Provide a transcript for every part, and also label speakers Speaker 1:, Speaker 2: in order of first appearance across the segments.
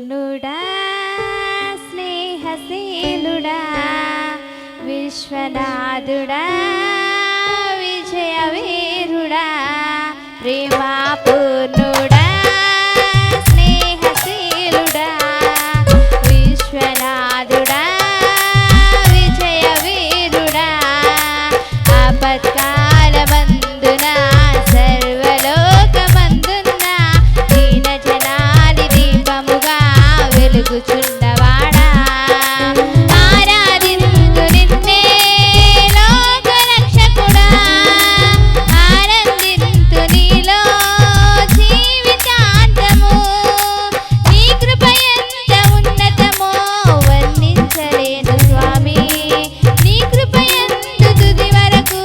Speaker 1: పూర్ణుడా స్నేహశీలుడా విశ్వనాథుడా విజయవీరుడా ప్రేమా పూర్ణుడా స్నేహశీలుడా విశ్వనాథుడా విజయవీరుడా ఆపత్కాలమందున సర్వలోకమందున దీన జనాలి దీపముగా వెలుగుచున్నవాడా ఆరాధింతు నిన్నే లోకరక్షకుడా ఆనందింతు నీలో జీవితాంతము నీ కృప ఎంత ఉన్నతమో వర్ణించలేను స్వామి నీ కృప ఎంత తుది వరకు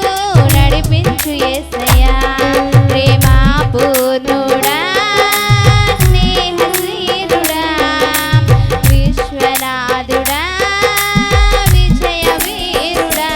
Speaker 1: నడిపించు యేసయ్యా ప్రేమా పూర్ణుడా స్నేహశీలుడా విశ్వనాథుడా విజయవీరుడా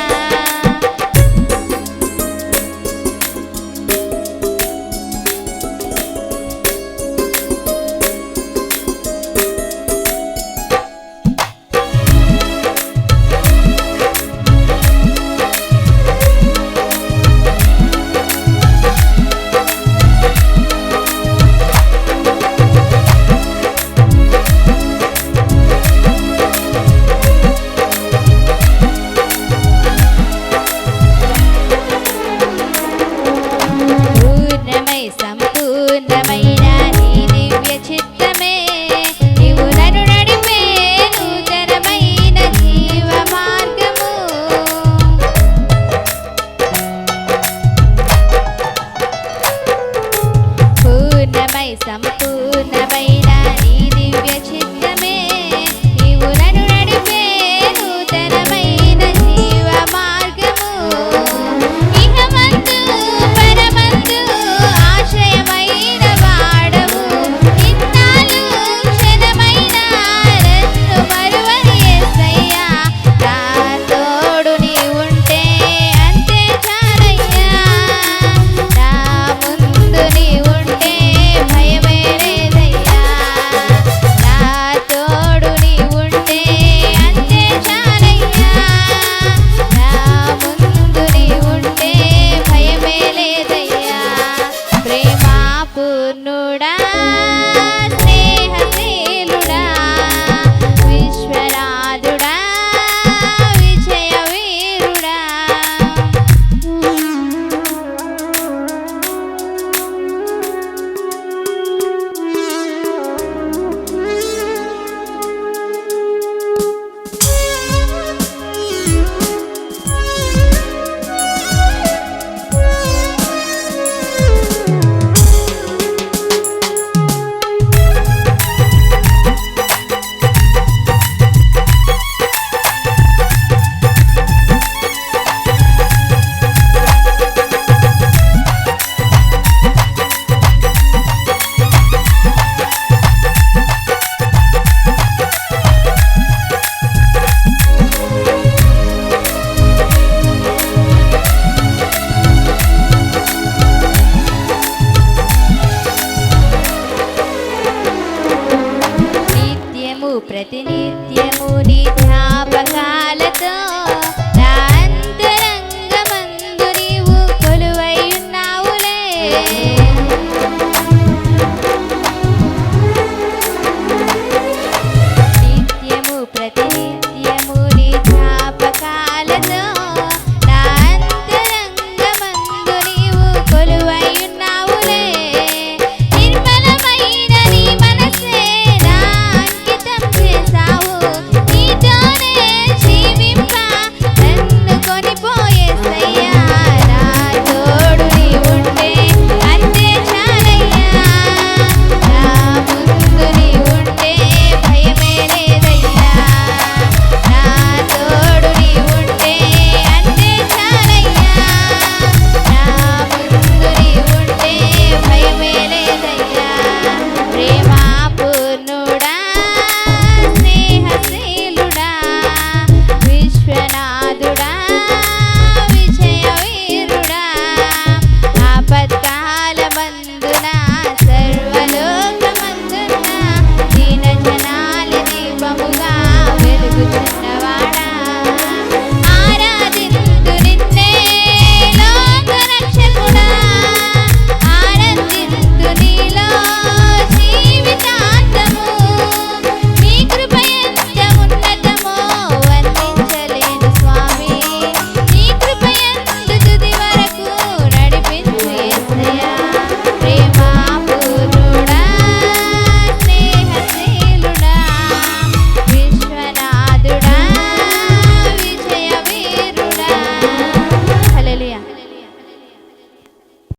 Speaker 1: పూర్ణమై సంపూర్ణమైన నీ దివ్య చిత్తమే నీవు నన్ను నడిపే నూతనమైన జీవ మార్గము పూర్ణమై సంపూర్ణమైన నీ దివ్య చిత్తమే నీవు నన్ను నడిపే నూతనమైన జీవ మార్గము ఇహమందు పరమందు ఆశ్రయమైన వాడవు ఇన్నాళ్ళు క్షణమైన నన్ను మరువని యేసయ్యా నా తోడు నీ ఉంటే అంతే చాలయ్యా నా ముందు నీ ఉంటే భయమే లేదయ్యా నా తోడు నీ ఉంటే అంతే చాలయ్యా నా ముందు నీ ఉంటే భయమే లేదయ్యా ప్రేమా పూర్ణుడా స్నేహశీలుడా విశ్వనాథుడా విజయవీరుడా నిత్యము ప్రతినిత్యము నీ జ్ఞాపకాలతో